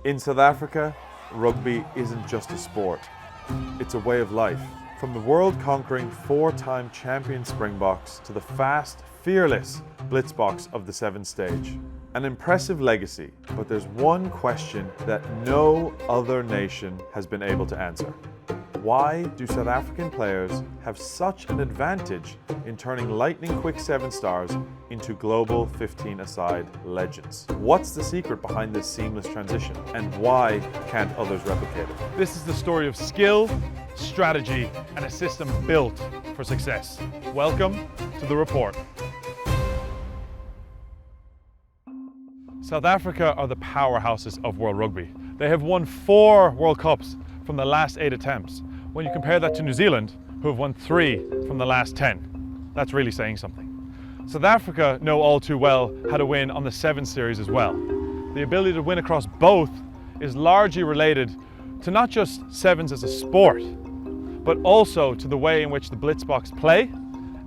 In South Africa, rugby isn't just a sport, it's a way of life. From the world-conquering four-time champion Springboks to the fast, fearless Blitzboks of the seventh stage. An impressive legacy, but there's one question that no other nation has been able to answer. Why do South African players have such an advantage in turning lightning-quick 7-stars into global 15-a-side legends? What's the secret behind this seamless transition, and why can't others replicate it? This is the story of skill, strategy, and a system built for success. Welcome to The Report. South Africa are the powerhouses of World Rugby. They have won 4 World Cups from the last 8 attempts. When you compare that to New Zealand, who have won 3 from the last 10, that's really saying something. South Africa know all too well how to win on the 7 series as well. The ability to win across both is largely related to not just sevens as a sport, but also to the way in which the Blitzboks play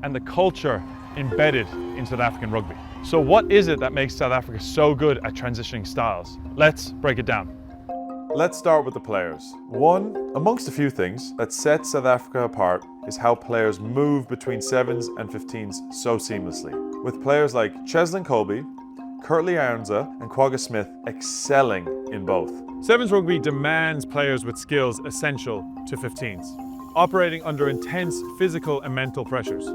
and the culture embedded in South African rugby. So what is it that makes South Africa so good at transitioning styles? Let's break it down. Let's start with the players. One, amongst a few things, that sets South Africa apart is how players move between 7s and 15s so seamlessly. With players like Cheslin Kolbe, Curtly Arnza and Kwagga Smith excelling in both. Sevens rugby demands players with skills essential to 15s, operating under intense physical and mental pressures.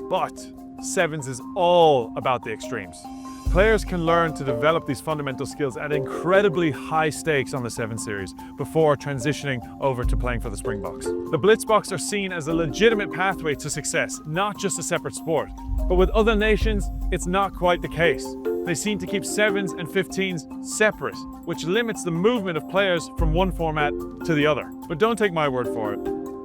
But sevens is all about the extremes. Players can learn to develop these fundamental skills at incredibly high stakes on the 7 series before transitioning over to playing for the Springboks. The Blitzboks are seen as a legitimate pathway to success, not just a separate sport. But with other nations, it's not quite the case. They seem to keep 7s and 15s separate, which limits the movement of players from one format to the other. But don't take my word for it.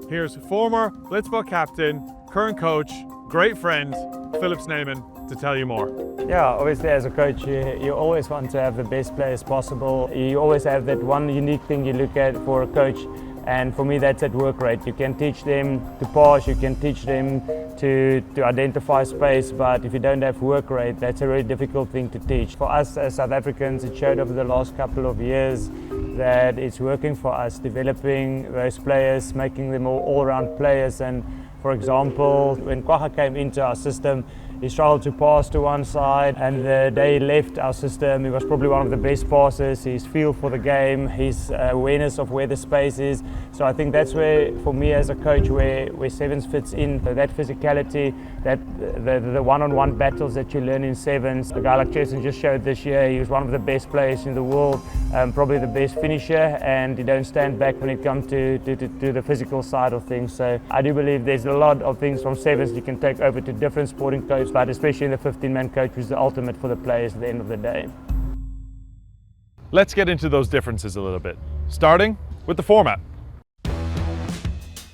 Here's former Blitzbok captain, current coach, great friend, Phillip Snyman, to tell you more. Yeah, obviously as a coach, you always want to have the best players possible. You always have that one unique thing you look at for a coach, and for me that's at work rate. You can teach them to pass, you can teach them to identify space, but if you don't have work rate, that's a really difficult thing to teach. For us as South Africans, it showed over the last couple of years that it's working for us, developing those players, making them all-round players. And for example, when Kwagga came into our system, he struggled to pass to one side, and the day he left our system, he was probably one of the best passers. His feel for the game, his awareness of where the space is. So I think that's where, for me as a coach, where sevens fits in. That physicality, that the one-on-one battles that you learn in sevens. A guy like Cheslin just showed this year, he was one of the best players in the world, probably the best finisher, and he don't stand back when it comes to the physical side of things. So I do believe there's a lot of things from sevens you can take over to different sporting coaches, but especially in the 15-man coach, which is the ultimate for the players at the end of the day. Let's get into those differences a little bit, starting with the format.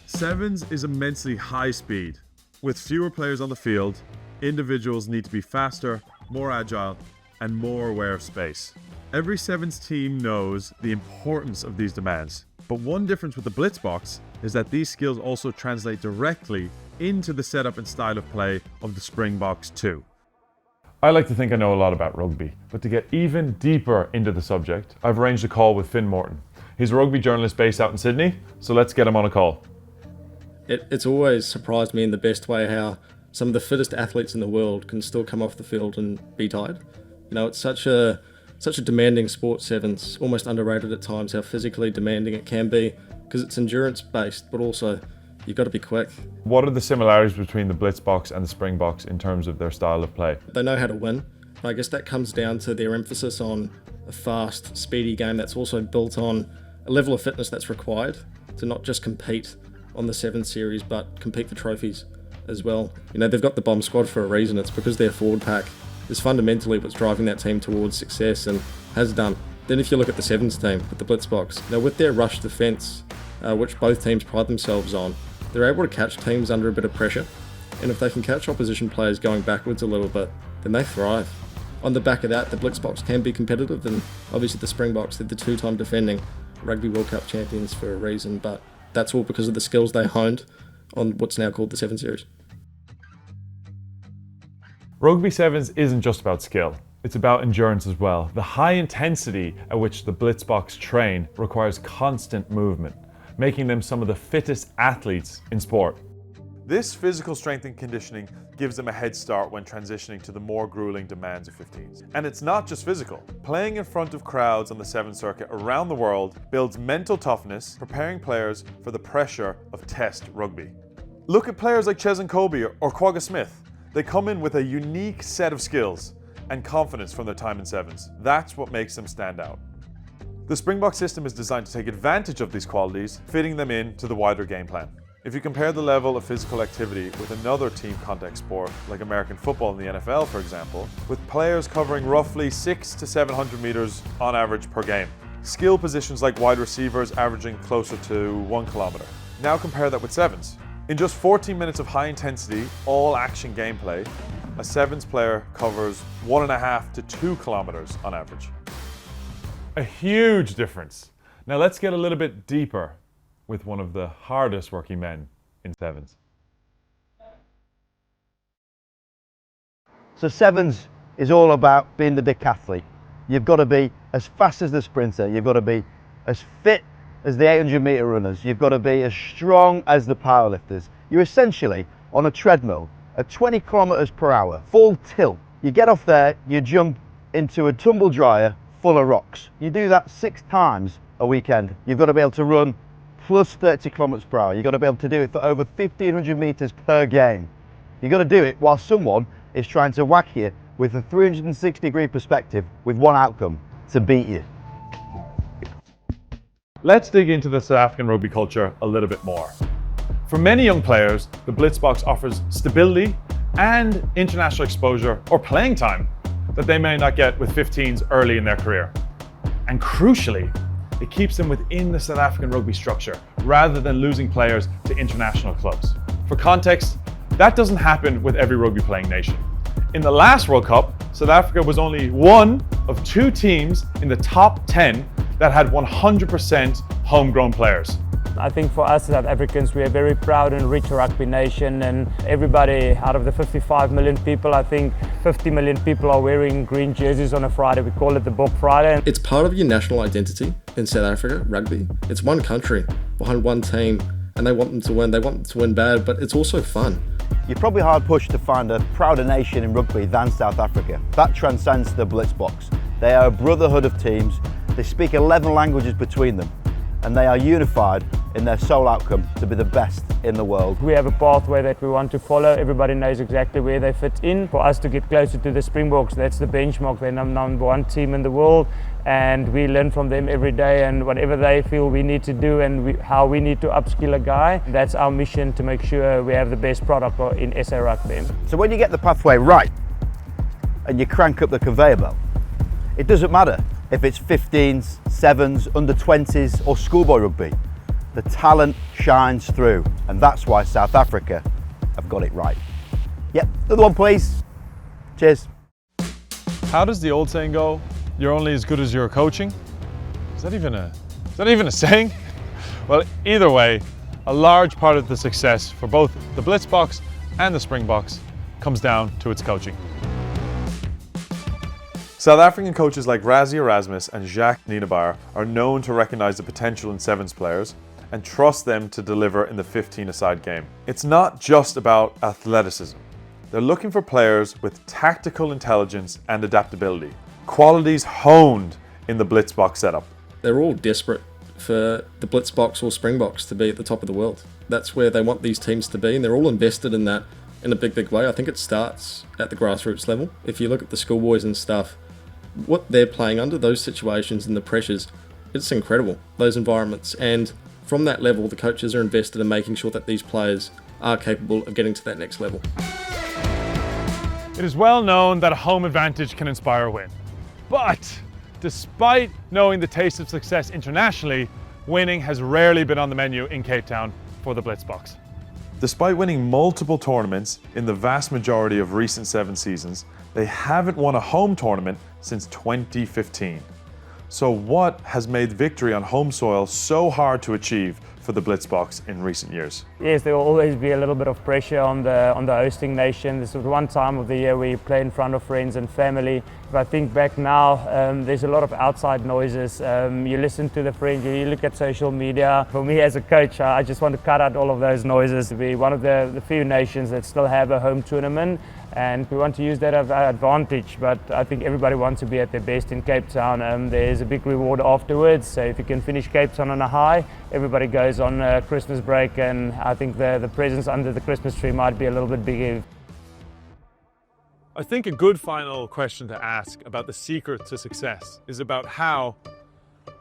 Sevens is immensely high speed. With fewer players on the field, individuals need to be faster, more agile, and more aware of space. Every sevens team knows the importance of these demands, but one difference with the Blitzboks is that these skills also translate directly into the setup and style of play of the Springboks too. I like to think I know a lot about rugby, but to get even deeper into the subject, I've arranged a call with Morton. He's a rugby journalist based out in Sydney, so let's get him on a call. It's always surprised me in the best way how some of the fittest athletes in the world can still come off the field and be tired. You know, it's such a demanding sport, sevens, almost underrated at times how physically demanding it can be, because it's endurance based, but also you've got to be quick. What are the similarities between the Blitzboks and the Springboks in terms of their style of play? They know how to win. I guess that comes down to their emphasis on a fast, speedy game that's also built on a level of fitness that's required to not just compete on the 7 series, but compete for trophies as well. You know, they've got the bomb squad for a reason. It's because their forward pack is fundamentally what's driving that team towards success and has done. Then if you look at the sevens team with the Blitzboks, now with their rush defence, which both teams pride themselves on, they're able to catch teams under a bit of pressure, and if they can catch opposition players going backwards a little bit, then they thrive. On the back of that, the Blitzboks can be competitive, and obviously the Springboks, they're the 2-time defending Rugby World Cup champions for a reason, but that's all because of the skills they honed on what's now called the 7 series. Rugby sevens isn't just about skill. It's about endurance as well. The high intensity at which the Blitzboks train requires constant movement, making them some of the fittest athletes in sport. This physical strength and conditioning gives them a head start when transitioning to the more grueling demands of 15s. And it's not just physical. Playing in front of crowds on the 7th circuit around the world builds mental toughness, preparing players for the pressure of test rugby. Look at players like Cheslin Kolbe or Kwagga Smith. They come in with a unique set of skills and confidence from their time in 7s. That's what makes them stand out. The Springbok system is designed to take advantage of these qualities, fitting them into the wider game plan. If you compare the level of physical activity with another team contact sport, like American football in the NFL for example, with players covering roughly 600 to 700 meters on average per game. Skill positions like wide receivers averaging closer to 1 kilometer. Now compare that with 7s. In just 14 minutes of high intensity, all action gameplay, a 7s player covers 1.5 to 2 kilometers on average. A huge difference. Now let's get a little bit deeper with one of the hardest working men in 7s. So 7s is all about being the decathlete. You've got to be as fast as the sprinter, you've got to be as fit as the 800 metre runners, you've got to be as strong as the powerlifters. You're essentially on a treadmill at 20 kilometres per hour, full tilt. You get off there, you jump into a tumble dryer full of rocks. You do that 6 times a weekend. You've got to be able to run plus 30 kilometres per hour. You've got to be able to do it for over 1,500 metres per game. You've got to do it while someone is trying to whack you with a 360-degree perspective with one outcome, to beat you. Let's dig into the South African rugby culture a little bit more. For many young players, the Blitzboks offers stability and international exposure or playing time that they may not get with 15s early in their career. And crucially, it keeps them within the South African rugby structure rather than losing players to international clubs. For context, that doesn't happen with every rugby playing nation. In the last World Cup, South Africa was only one of 2 teams in the top 10 that had 100% homegrown players. I think for us South Africans, we are very proud and rich rugby nation, and everybody out of the 55 million people, I think 50 million people are wearing green jerseys on a Friday. We call it the Book Friday. It's part of your national identity in South Africa, rugby. It's one country behind one team, and they want them to win. They want them to win bad, but it's also fun. You're probably hard pushed to find a prouder nation in rugby than South Africa. That transcends the Blitzboks. They are a brotherhood of teams. They speak 11 languages between them, and they are unified in their sole outcome to be the best in the world. We have a pathway that we want to follow. Everybody knows exactly where they fit in. For us to get closer to the Springboks, that's the benchmark. They're number 1 team in the world, and we learn from them every day, and whatever they feel we need to do and how we need to upskill a guy, that's our mission, to make sure we have the best product in SA Rugby. So when you get the pathway right and you crank up the conveyor belt, it doesn't matter if it's 15s, 7s, under 20s or schoolboy rugby. The talent shines through, and that's why South Africa have got it right. Yep, another one please. Cheers. How does the old saying go? You're only as good as your coaching? Is that even a saying? Well, either way, a large part of the success for both the Blitzboks and the Springboks comes down to its coaching. South African coaches like Rassie Erasmus and Jacques Nienaber are known to recognise the potential in 7s players and trust them to deliver in the 15-a-side game. It's not just about athleticism. They're looking for players with tactical intelligence and adaptability, qualities honed in the Blitzboks setup. They're all desperate for the Blitzboks or Springboks to be at the top of the world. That's where they want these teams to be, and they're all invested in that in a big way. I think it starts at the grassroots level. If you look at the schoolboys and stuff, what they're playing under, those situations and the pressures, it's incredible, those environments. And from that level, the coaches are invested in making sure that these players are capable of getting to that next level. It is well known that a home advantage can inspire a win. But despite knowing the taste of success internationally, winning has rarely been on the menu in Cape Town for the Blitzboks. Despite winning multiple tournaments in the vast majority of recent 7 seasons, they haven't won a home tournament since 2015. So what has made victory on home soil so hard to achieve for the Blitzboks in recent years? Yes, there will always be a little bit of pressure on the hosting nation. This is one time of the year where you play in front of friends and family. If I think back now, there's a lot of outside noises. You listen to the friends, you look at social media. For me as a coach, I just want to cut out all of those noises. We're one of the few nations that still have a home tournament, and we want to use that advantage, but I think everybody wants to be at their best in Cape Town. There's a big reward afterwards, so if you can finish Cape Town on a high, everybody goes on Christmas break, and I think the presents under the Christmas tree might be a little bit bigger. I think a good final question to ask about the secret to success is about how,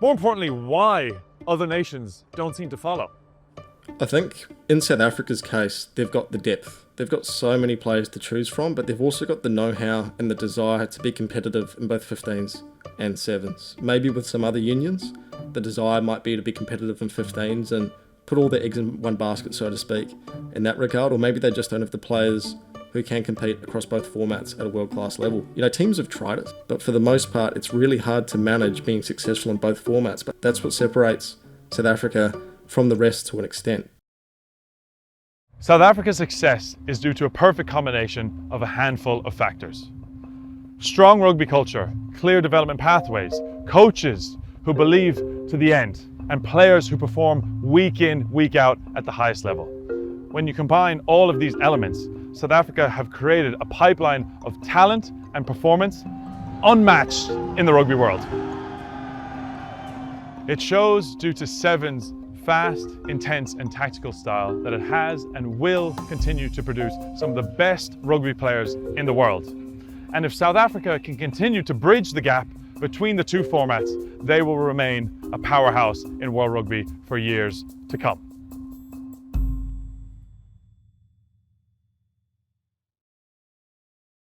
more importantly, why other nations don't seem to follow. I think in South Africa's case, they've got the depth. They've got so many players to choose from, but they've also got the know-how and the desire to be competitive in both 15s and 7s. Maybe with some other unions, the desire might be to be competitive in 15s and put all their eggs in one basket, so to speak, in that regard. Or maybe they just don't have the players who can compete across both formats at a world-class level. You know, teams have tried it, but for the most part, it's really hard to manage being successful in both formats. But that's what separates South Africa from the rest to an extent. South Africa's success is due to a perfect combination of a handful of factors. Strong rugby culture, clear development pathways, coaches who believe to the end, and players who perform week in, week out at the highest level. When you combine all of these elements, South Africa have created a pipeline of talent and performance unmatched in the rugby world. It shows due to Seven's fast, intense and tactical style that it has and will continue to produce some of the best rugby players in the world. And if South Africa can continue to bridge the gap between the two formats, they will remain a powerhouse in world rugby for years to come.